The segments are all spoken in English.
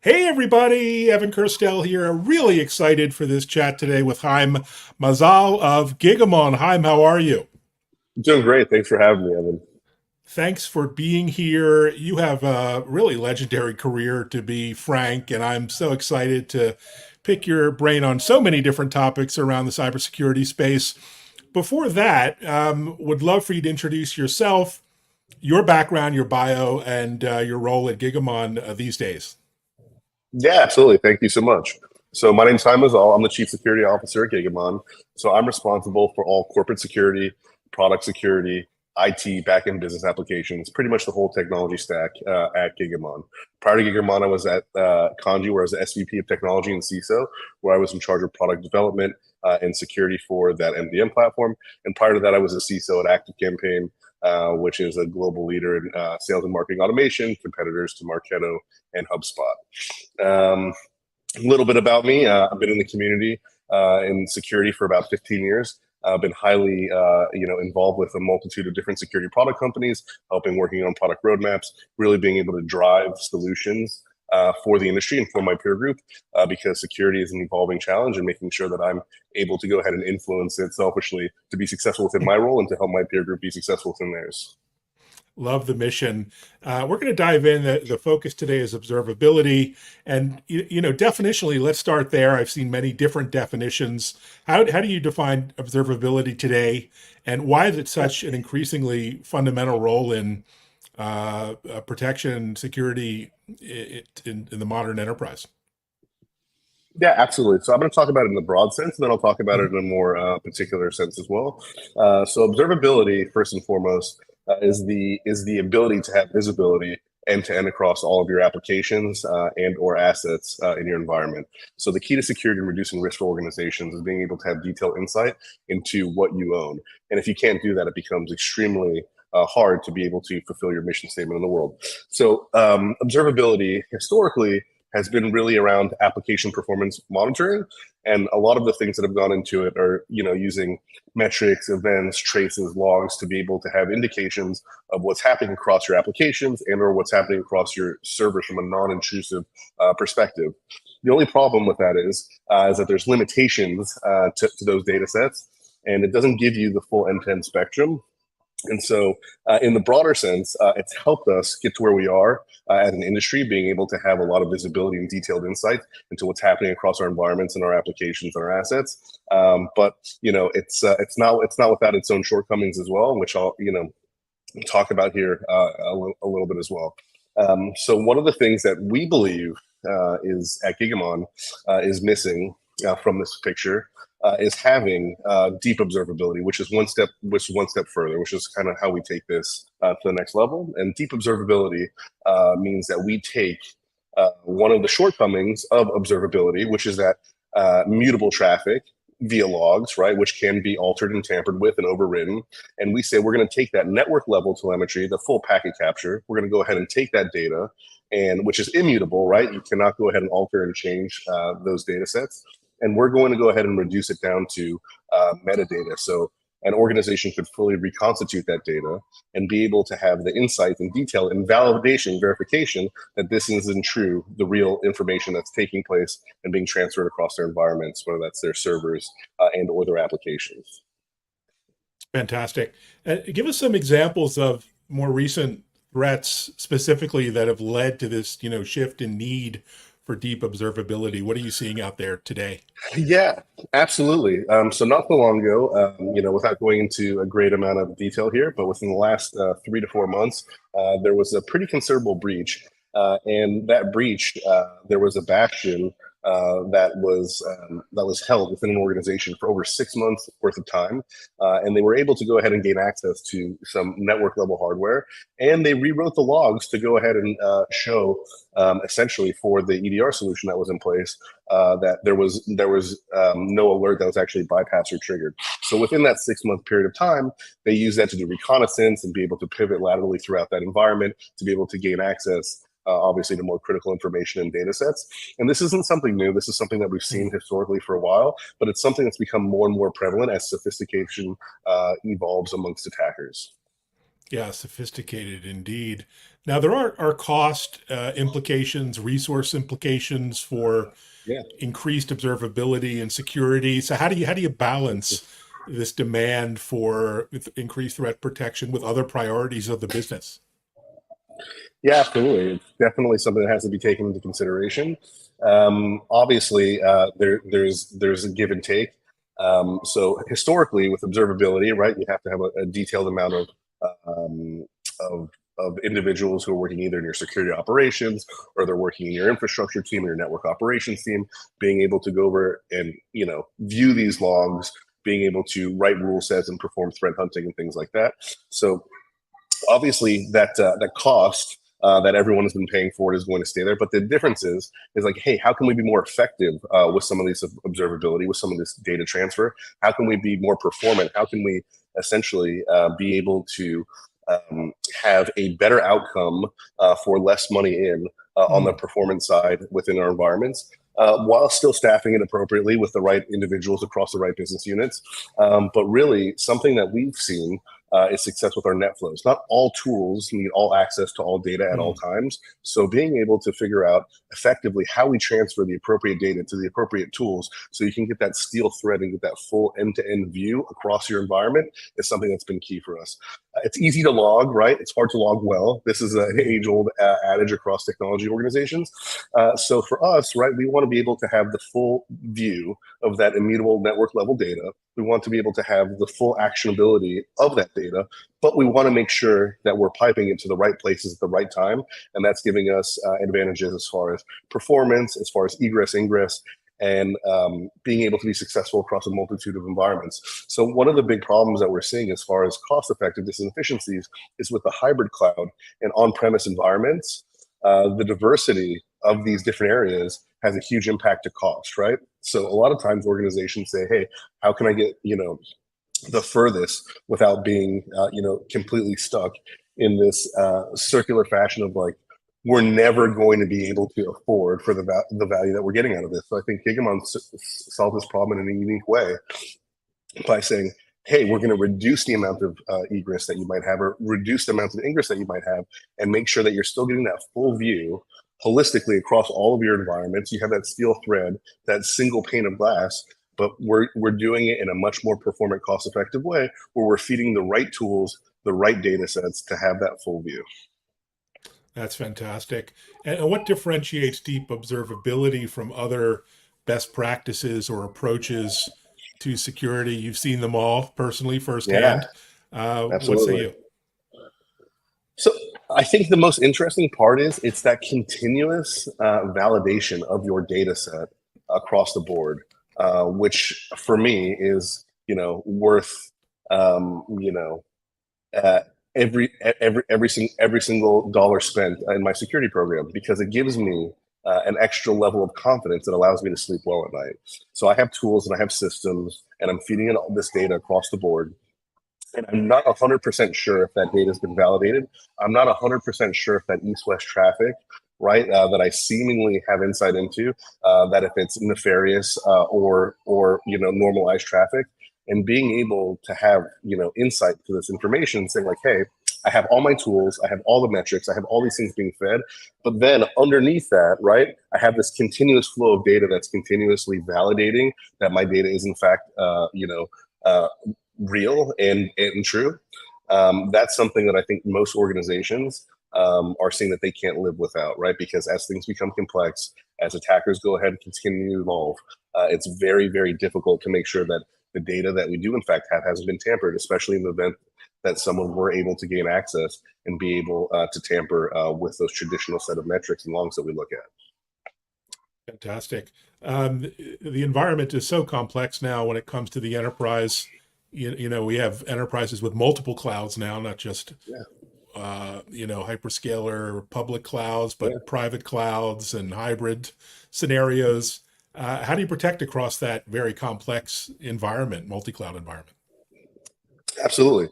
Hey everybody, Evan Kirstel here. I'm really excited for this chat today with Chaim Mazal of Gigamon. Chaim, how are you? Doing great. Thanks for having me, Evan. Thanks for being here. You have a really legendary career, to be frank, and I'm so excited to pick your brain on so many different topics around the cybersecurity space. Before that, would love for you to introduce yourself, your background, your bio, and your role at Gigamon these days. Yeah, absolutely. Thank you so much. So my name's Chaim Mazal. I'm the Chief Security Officer at Gigamon. So I'm responsible for all corporate security, product security, IT, backend business applications, pretty much the whole technology stack at Gigamon. Prior to Gigamon, I was at Kanji, where I was the SVP of Technology and CSO, where I was in charge of product development and security for that MDM platform. And prior to that, I was a CSO at ActiveCampaign, which is a global leader in sales and marketing automation, competitors to Marketo and HubSpot. A little bit about me. I've been in the community in security for about 15 years. I've been highly, involved with a multitude of different security product companies, helping working on product roadmaps, really being able to drive solutions for the industry and for my peer group, because security is an evolving challenge, and making sure that I'm able to go ahead and influence it selfishly to be successful within my role and to help my peer group be successful within theirs. Love the mission. We're going to dive in. The focus today is observability. And, definitionally, let's start there. I've seen many different definitions. How do you define observability today? And why is it such an increasingly fundamental role in protection and security in the modern enterprise? Yeah, absolutely. So I'm going to talk about it in the broad sense, and then I'll talk about it Mhm. in a more particular sense as well. So observability, first and foremost, is the ability to have visibility end to end across all of your applications and or assets in your environment. So the key to security and reducing risk for organizations is being able to have detailed insight into what you own. And if you can't do that, it becomes extremely hard to be able to fulfill your mission statement in the world. So observability historically has been really around application performance monitoring, and a lot of the things that have gone into it are using metrics, events, traces, logs to be able to have indications of what's happening across your applications and or what's happening across your servers from a non-intrusive perspective. The only problem with that is that there's limitations to those data sets, and it doesn't give you the full end-to-end spectrum. And so, in the broader sense, it's helped us get to where we are as an industry, being able to have a lot of visibility and detailed insight into what's happening across our environments and our applications and our assets. But it's not without its own shortcomings as well, which I'll talk about here a little bit as well. So one of the things that we believe is at Gigamon is missing from this picture is having deep observability, which is one step further, which is kind of how we take this to the next level. And deep observability means that we take one of the shortcomings of observability, which is that mutable traffic via logs, right, which can be altered and tampered with and overridden. And we say we're going to take that network level telemetry, the full packet capture. We're going to go ahead and take that data, and which is immutable, right? You cannot go ahead and alter and change those data sets. And we're going to go ahead and reduce it down to metadata. So an organization could fully reconstitute that data and be able to have the insight and detail and validation, verification that this isn't true, the real information that's taking place and being transferred across their environments, whether that's their servers and or their applications. Fantastic. Give us some examples of more recent threats specifically that have led to this, shift in need for deep observability. What are you seeing out there today? Yeah, absolutely. So not so long ago, without going into a great amount of detail here, but within the last 3 to 4 months, there was a pretty considerable breach. And that breach, there was a bastion that was held within an organization for over 6 months worth of time, and they were able to go ahead and gain access to some network level hardware, and they rewrote the logs to go ahead and show essentially for the EDR solution that was in place that there was no alert that was actually bypassed or triggered. So within that 6 month period of time, they used that to do reconnaissance and be able to pivot laterally throughout that environment to be able to gain access. Obviously, to more critical information and data sets. And this isn't something new. This is something that we've seen historically for a while, but it's something that's become more and more prevalent as sophistication evolves amongst attackers. Yeah, sophisticated indeed. Now there are cost implications, resource implications for Yeah. increased observability and security. So how do you balance this demand for increased threat protection with other priorities of the business? Yeah, absolutely. It's definitely something that has to be taken into consideration. Obviously, there's a give and take. So historically, with observability, right, you have to have a detailed amount um, of of individuals who are working either in your security operations or they're working in your infrastructure team or your network operations team, being able to go over and view these logs, being able to write rule sets and perform threat hunting and things like that. So obviously that cost that everyone has been paying for it is going to stay there. But the difference is like, hey, how can we be more effective with some of these observability, with some of this data transfer? How can we be more performant? How can we essentially be able to have a better outcome for less money in on the Mm, performance side within our environments? While still staffing it appropriately with the right individuals across the right business units. But really, something that we've seen is success with our net flows. Not all tools need all access to all data at all mm, times. So being able to figure out effectively how we transfer the appropriate data to the appropriate tools so you can get that steel thread and get that full end-to-end view across your environment is something that's been key for us. It's easy to log, right? It's hard to log well. This is an mm, age-old adage across technology organizations. So for us, right, we want to be able to have the full view of that immutable network level data. We want to be able to have the full actionability of that data, but we want to make sure that we're piping it to the right places at the right time. And that's giving us advantages as far as performance, as far as egress, ingress, and being able to be successful across a multitude of environments. So one of the big problems that we're seeing as far as cost effectiveness and efficiencies is with the hybrid cloud and on-premise environments. The diversity of these different areas has a huge impact to cost, right? So a lot of times organizations say, hey, how can I get, the furthest without being, completely stuck in this circular fashion of like, we're never going to be able to afford for the value that we're getting out of this. So I think Gigamon solved this problem in a unique way by saying, hey, we're going to reduce the amount of egress that you might have or reduce the amount of ingress that you might have and make sure that you're still getting that full view holistically across all of your environments. You have that steel thread, that single pane of glass, but we're doing it in a much more performant, cost-effective way where we're feeding the right tools, the right data sets to have that full view. that's fantastic. And what differentiates deep observability from other best practices or approaches to security? You've seen them all personally Yeah, firsthand. What say absolutely. you? So I think the most interesting part is it's that continuous validation of your data set across the board, which for me is worth uh, every single dollar spent in my security program because it gives me an extra level of confidence that allows me to sleep well at night. So I have tools and I have systems, and I'm feeding in all this data across the board and I'm not 100% sure if that data has been validated. I'm not 100% sure if that east-west traffic, right, that I seemingly have insight into, that if it's nefarious or normalized traffic, and being able to have insight to this information, saying like, hey, I have all my tools, I have all the metrics, I have all these things being fed, but then underneath that, right, I have this continuous flow of data that's continuously validating that my data is in fact, uh, real and true. That's something that I think most organizations are seeing that they can't live without, right? Because as things become complex, as attackers go ahead and continue to evolve, it's very, very difficult to make sure that the data that we do in fact have hasn't been tampered, especially in the event that someone were able to gain access and be able to tamper with those traditional set of metrics and logs that we look at. Fantastic. The environment is so complex now when it comes to the enterprise. We have enterprises with multiple clouds now, not just Yeah, hyperscaler public clouds, yeah. but private clouds and hybrid scenarios. How do you protect across that very complex environment, multi-cloud environment? Absolutely.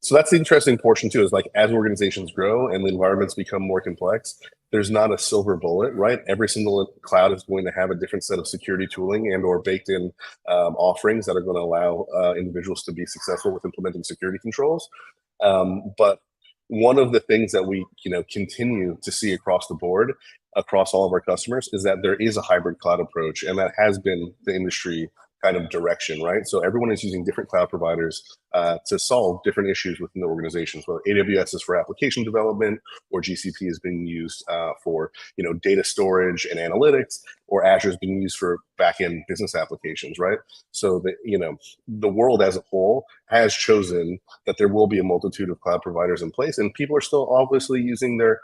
So that's the interesting portion too, is like as organizations grow and the environments become more complex, there's not a silver bullet, right? Every single cloud is going to have a different set of security tooling and or baked in offerings that are going to allow individuals to be successful with implementing security controls. But one of the things that we continue to see across the board, across all of our customers, is that there is a hybrid cloud approach, and that has been the industry kind of direction, right? So everyone is using different cloud providers to solve different issues within the organizations. Whether AWS is for application development, or GCP is being used for data storage and analytics, or Azure is being used for back-end business applications, right? So the world as a whole has chosen that there will be a multitude of cloud providers in place, and people are still obviously using their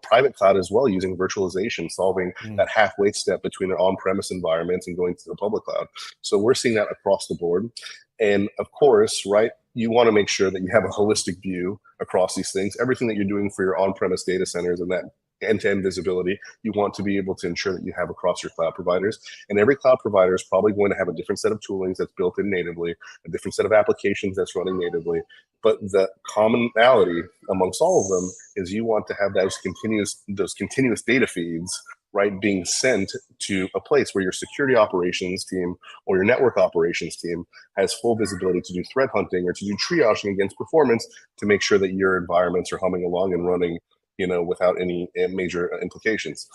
private cloud as well, using virtualization, solving that halfway step between their on-premise environments and going to the public cloud. So we're seeing that across the board. And of course, right, you want to make sure that you have a holistic view across these things. Everything that you're doing for your on-premise data centers and that end-to-end visibility, you want to be able to ensure that you have across your cloud providers. And every cloud provider is probably going to have a different set of toolings that's built in natively, a different set of applications that's running natively. But the commonality amongst all of them is you want to have those continuous data feeds, right, being sent to a place where your security operations team or your network operations team has full visibility to do threat hunting or to do triaging against performance, to make sure that your environments are humming along and running without any major implications.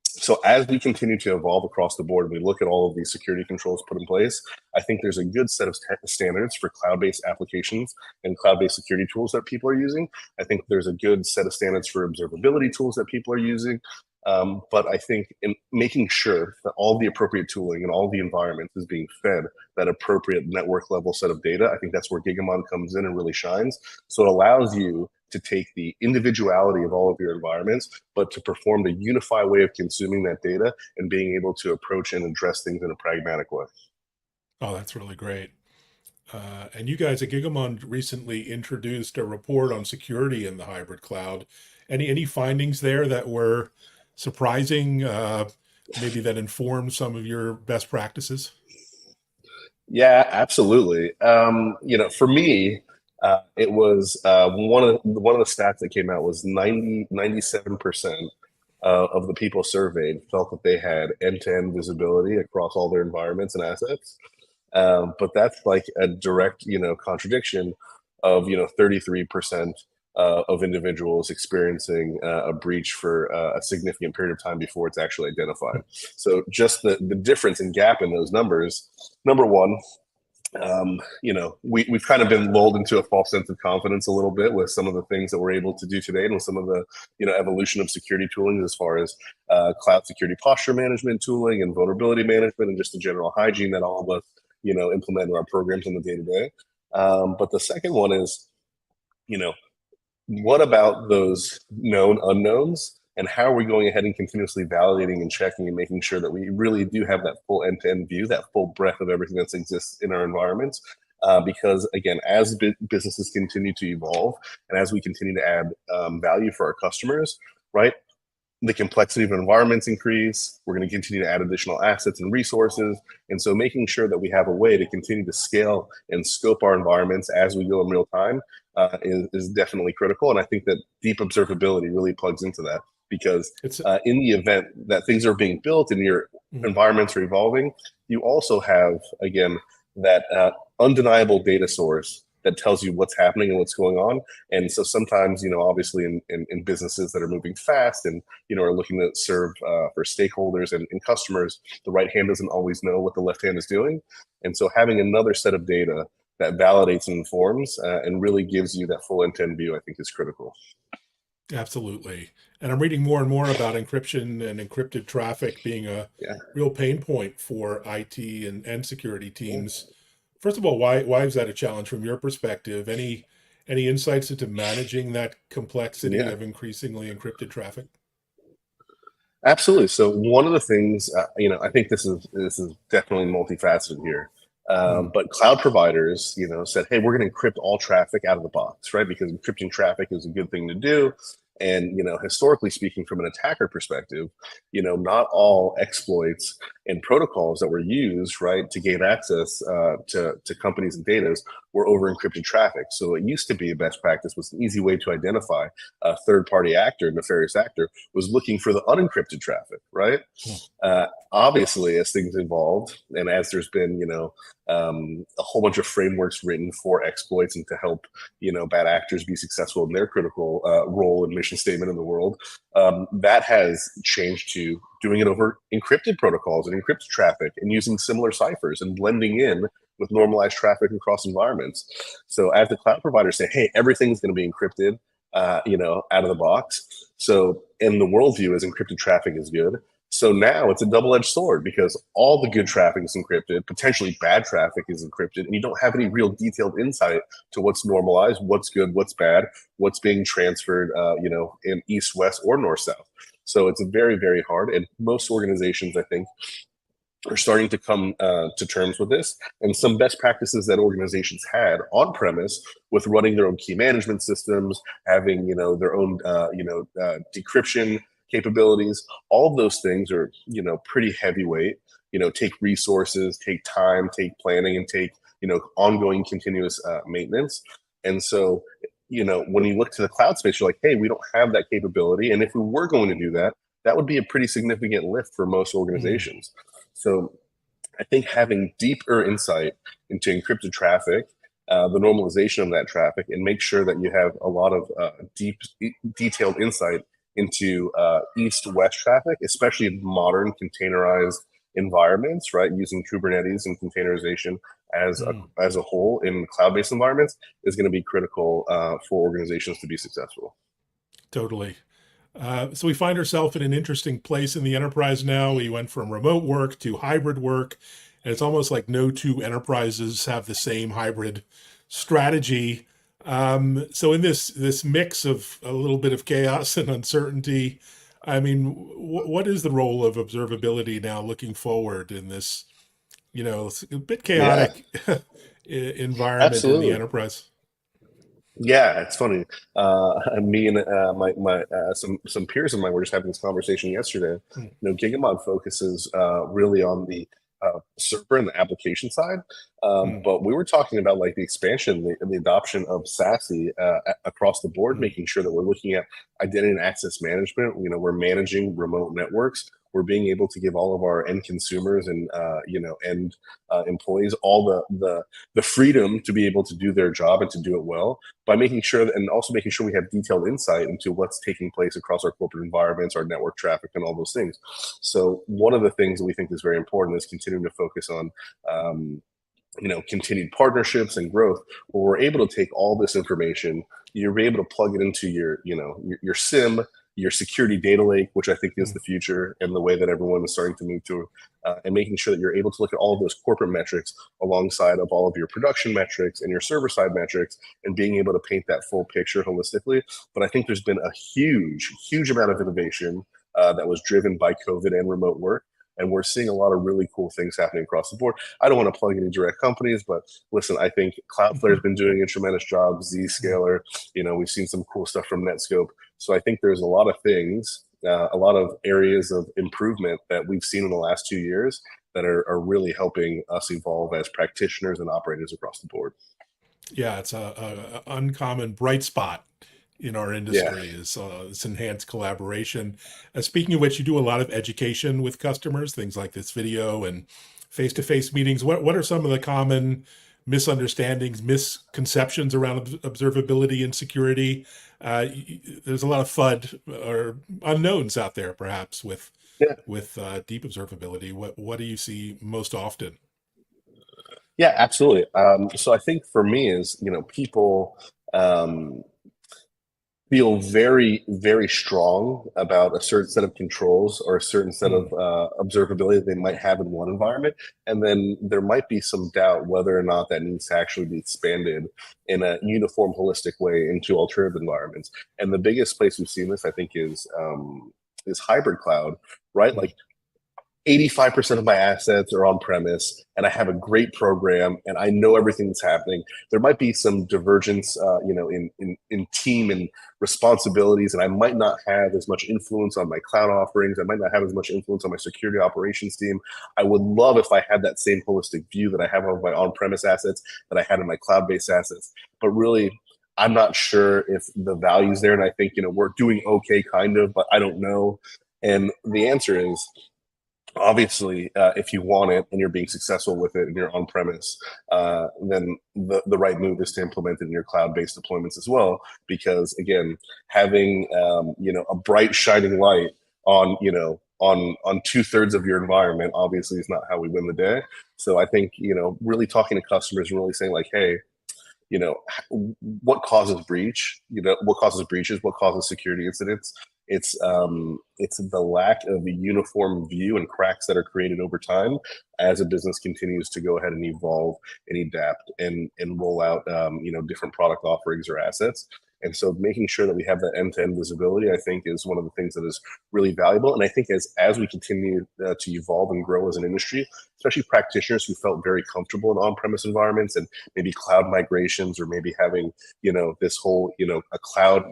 So as we continue to evolve across the board, we look at all of these security controls put in place. I think there's a good set of standards for cloud-based applications and cloud-based security tools that people are using. I think there's a good set of standards for observability tools that people are using. But I think in making sure that all the appropriate tooling and all the environments is being fed that appropriate network level set of data, I think that's where Gigamon comes in and really shines. So it allows you to take the individuality of all of your environments, but to perform the unified way of consuming that data and being able to approach and address things in a pragmatic way. Oh, that's really great. And you guys at Gigamon recently introduced a report on security in the hybrid cloud. Any findings there that were surprising, maybe that informed some of your best practices? Yeah, absolutely. For me, it was one of the stats that came out was 97% of the people surveyed felt that they had end-to-end visibility across all their environments and assets. But that's like a direct, contradiction of 33% of individuals experiencing a breach for a significant period of time before it's actually identified. So just the difference in gap in those numbers. Number one, we've kind of been lulled into a false sense of confidence a little bit with some of the things that we're able to do today, and with some of the evolution of security tooling as far as cloud security posture management tooling and vulnerability management, and just the general hygiene that all of us implement in our programs on the day to day. But the second one is, what about those known unknowns? And how are we going ahead and continuously validating and checking and making sure that we really do have that full end-to-end view, that full breadth of everything that exists in our environments? Because again, as businesses continue to evolve and as we continue to add value for our customers, right, the complexity of environments increase. We're going to continue to add additional assets and resources. And so making sure that we have a way to continue to scale and scope our environments as we go in real time is definitely critical. And I think that deep observability really plugs into that, because in the event that things are being built and your environments are evolving, you also have, again, that undeniable data source that tells you what's happening and what's going on. And so sometimes, obviously in businesses that are moving fast and, are looking to serve for stakeholders and customers, the right hand doesn't always know what the left hand is doing. And so having another set of data that validates and informs and really gives you that full end-to-end view, I think is critical. Absolutely. And I'm reading more and more about encryption and encrypted traffic being a real pain point for IT and security teams. First of all, why is that a challenge from your perspective? Any insights into managing that complexity of increasingly encrypted traffic? Absolutely. So one of the things, I think this is definitely multifaceted here. But cloud providers, said, hey, we're going to encrypt all traffic out of the box, right? Because encrypting traffic is a good thing to do. And, historically speaking, from an attacker perspective, not all exploits and protocols that were used, right, to gain access to companies and data were over encrypted traffic. So it used to be a best practice was an easy way to identify a third-party actor, nefarious actor, was looking for the unencrypted traffic, right? Obviously, as things evolved and as there's been, a whole bunch of frameworks written for exploits and to help, bad actors be successful in their critical role and mission statement in the world, that has changed to doing it over encrypted protocols and encrypted traffic and using similar ciphers and blending in with normalized traffic across environments. So as the cloud providers say, hey, everything's going to be encrypted, out of the box. So in the worldview is encrypted traffic is good. So now it's a double-edged sword because all the good traffic is encrypted, potentially bad traffic is encrypted, and you don't have any real detailed insight to what's normalized, what's good, what's bad, what's being transferred, in east, west, or north, south. So it's very, very hard. And most organizations, I think, are starting to come to terms with this. And some best practices that organizations had on premise with running their own key management systems, having their own decryption capabilities, all of those things are pretty heavyweight. Take resources, take time, take planning, and take ongoing continuous maintenance. And so when you look to the cloud space, you're like, hey, we don't have that capability. And if we were going to do that, that would be a pretty significant lift for most organizations. So I think having deeper insight into encrypted traffic, the normalization of that traffic, and make sure that you have a lot of detailed insight into east-west traffic, especially in modern containerized environments, right? Using Kubernetes and containerization as a whole in cloud-based environments is going to be critical for organizations to be successful. Totally. So we find ourselves in an interesting place in the enterprise now. We went from remote work to hybrid work, and it's almost like no two enterprises have the same hybrid strategy. So in this mix of a little bit of chaos and uncertainty, I mean, what is the role of observability now looking forward in this, it's a bit chaotic environment in the Absolutely. enterprise? Yeah, it's funny. Me and my some peers of mine were just having this conversation yesterday. Gigamod focuses really on the server and the application side, but we were talking about like the expansion, the adoption of SASE across the board, making sure that we're looking at identity and access management. We're managing remote networks. We're being able to give all of our end consumers and end employees all the freedom to be able to do their job and to do it well by making sure that, and also making sure we have detailed insight into what's taking place across our corporate environments, our network traffic, and all those things. So one of the things that we think is very important is continuing to focus on continued partnerships and growth, where we're able to take all this information, you're able to plug it into your SIM, your security data lake, which I think is the future and the way that everyone is starting to move to, and making sure that you're able to look at all of those corporate metrics alongside of all of your production metrics and your server side metrics, and being able to paint that full picture holistically. But I think there's been a huge amount of innovation that was driven by COVID and remote work. And we're seeing a lot of really cool things happening across the board. I don't want to plug any direct companies, but listen, I think Cloudflare's been doing a tremendous job. Zscaler, we've seen some cool stuff from Netscope. So I think there's a lot of things, a lot of areas of improvement that we've seen in the last 2 years that are really helping us evolve as practitioners and operators across the board. Yeah, it's a uncommon bright spot in our industry is this enhanced collaboration. Speaking of which, you do a lot of education with customers, things like this video and face-to-face meetings. What are some of the common misunderstandings, misconceptions around observability and security? There's a lot of FUD or unknowns out there, perhaps, with Yeah. deep observability. What do you see most often? Yeah, absolutely. So I think for me is, people feel very, very strong about a certain set of controls or a certain set of observability they might have in one environment. And then there might be some doubt whether or not that needs to actually be expanded in a uniform, holistic way into alternative environments. And the biggest place we've seen this, I think, is hybrid cloud, right? Like 85% of my assets are on premise and I have a great program and I know everything that's happening. There might be some divergence, in team and responsibilities, and I might not have as much influence on my cloud offerings. I might not have as much influence on my security operations team. I would love if I had that same holistic view that I have of my on-premise assets, that I had in my cloud-based assets. But really, I'm not sure if the value's there. And I think, we're doing okay, kind of, but I don't know. And the answer is, obviously, if you want it and you're being successful with it and you're on premise, then the right move is to implement it in your cloud-based deployments as well. Because again, having a bright shining light on on 2/3 of your environment obviously is not how we win the day. So I think really talking to customers and really saying like, hey, you know what causes what causes breaches, what causes security incidents. It's the lack of a uniform view and cracks that are created over time as a business continues to go ahead and evolve and adapt and roll out different product offerings or assets. And so making sure that we have that end-to-end visibility, I think, is one of the things that is really valuable. And I think as we continue to evolve and grow as an industry, especially practitioners who felt very comfortable in on-premise environments and maybe cloud migrations, or maybe having this whole a cloud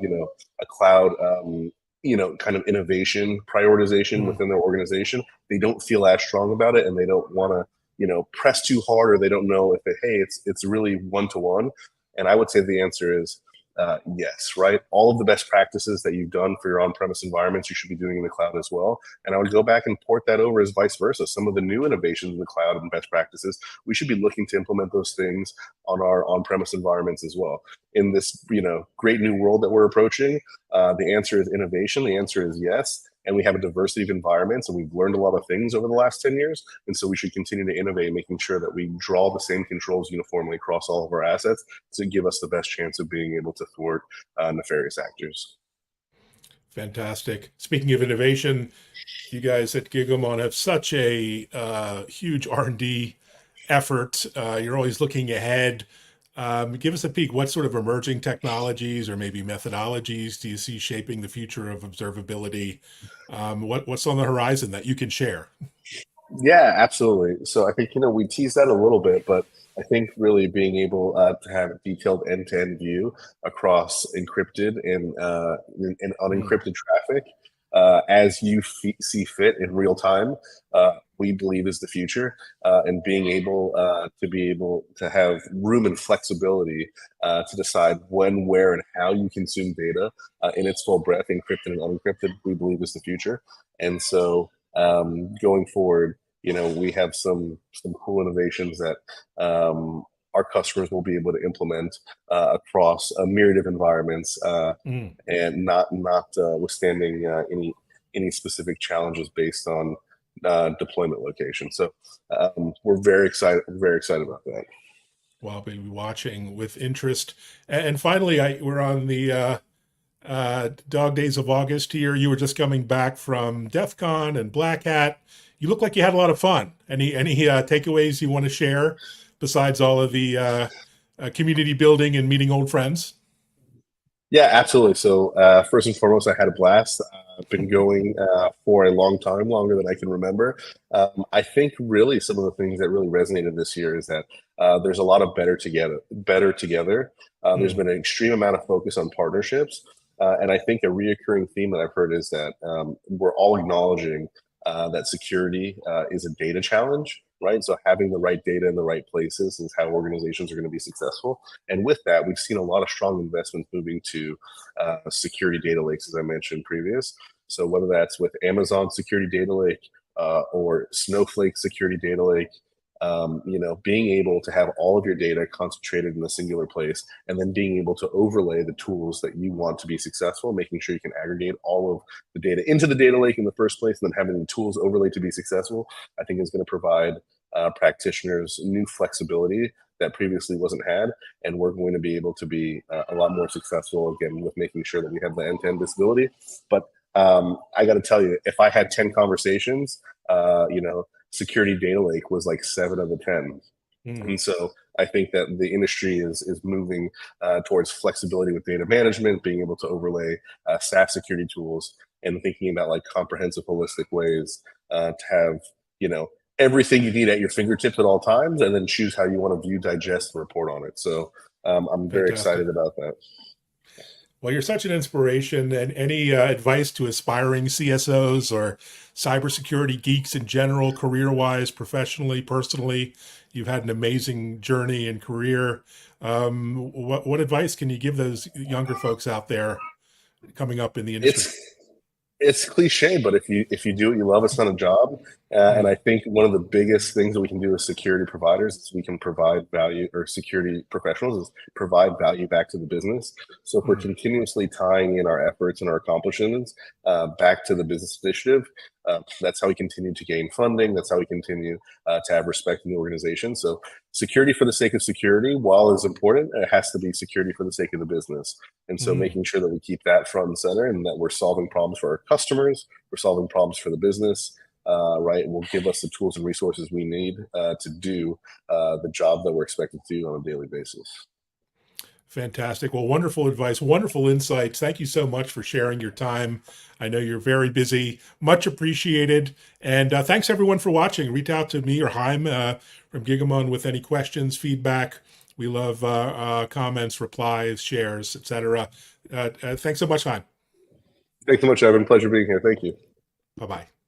kind of innovation prioritization Mm. within their organization, they don't feel as strong about it, and they don't want to press too hard, or they don't know if it's really one to one. And I would say the answer is yes, right? All of the best practices that you've done for your on-premise environments, you should be doing in the cloud as well. And I would go back and port that over as vice versa. Some of the new innovations in the cloud and best practices, we should be looking to implement those things on our on-premise environments as well. In this, great new world that we're approaching, the answer is innovation. The answer is yes. And we have a diversity of environments, and we've learned a lot of things over the last 10 years. And so we should continue to innovate, making sure that we draw the same controls uniformly across all of our assets to give us the best chance of being able to thwart nefarious actors. Fantastic. Speaking of innovation, you guys at Gigamon have such a huge R&D effort. You're always looking ahead. Give us a peek. What sort of emerging technologies or maybe methodologies do you see shaping the future of observability? What's on the horizon that you can share? Yeah, absolutely. So I think, we teased that a little bit, but I think really being able to have a detailed end-to-end view across encrypted and Mm, unencrypted traffic as you see fit in real time, we believe is the future. And being able to be able to have room and flexibility to decide when, where, and how you consume data in its full breadth, encrypted and unencrypted, we believe is the future. And so going forward, we have some cool innovations that our customers will be able to implement across a myriad of environments, mm. and not withstanding any specific challenges based on deployment location. So we're very excited about that. Well, I'll be watching with interest. And finally, we're on the dog days of August here. You were just coming back from DEF CON and Black Hat. You look like you had a lot of fun. Any takeaways you want to share besides all of the community building and meeting old friends? Yeah, absolutely. So first and foremost, I had a blast. I've been going for a long time, longer than I can remember. I think really some of the things that really resonated this year is that there's a lot of better together, better together. There's Mm, been an extreme amount of focus on partnerships. And I think a reoccurring theme that I've heard is that we're all acknowledging that security is a data challenge, right? So having the right data in the right places is how organizations are going to be successful. And with that, we've seen a lot of strong investments moving to security data lakes, as I mentioned previous. So whether that's with Amazon Security Data Lake or Snowflake Security Data Lake, being able to have all of your data concentrated in a singular place, and then being able to overlay the tools that you want to be successful, making sure you can aggregate all of the data into the data lake in the first place, and then having the tools overlaid to be successful, I think is going to provide practitioners new flexibility that previously wasn't had. And we're going to be able to be a lot more successful again with making sure that we have the end-to-end visibility. But I got to tell you, if I had 10 conversations, security data lake was like 7 of the 10. mm. And so I think that the industry is moving towards flexibility with data management, being able to overlay SaaS security tools, and thinking about like comprehensive, holistic ways to have everything you need at your fingertips at all times, and then choose how you want to view, digest, and report on it. So I'm very Fantastic. excited about that. Well, you're such an inspiration. And any advice to aspiring CSOs or cybersecurity geeks in general, career-wise, professionally, personally? You've had an amazing journey and career. What advice can you give those younger folks out there coming up in the industry? It's it's cliche, but if you do what you love, it's not a job. And Mm, I think one of the biggest things that we can do as security providers is we can provide value, or security professionals is provide value back to the business. So if we're mm, continuously tying in our efforts and our accomplishments back to the business initiative, that's how we continue to gain funding. That's how we continue to have respect in the organization. So security for the sake of security, while is important, it has to be security for the sake of the business. And so mm. making sure that we keep that front and center, and that we're solving problems for our customers, we're solving problems for the business, right? And will give us the tools and resources we need to do the job that we're expected to do on a daily basis. Fantastic. Well, wonderful advice, wonderful insights. Thank you so much for sharing your time. I know you're very busy. Much appreciated. And thanks everyone for watching. Reach out to me or Chaim from Gigamon with any questions, feedback. We love comments, replies, shares, etc. Thanks so much, Chaim. Thanks so much, Evan. Pleasure being here. Thank you. Bye bye.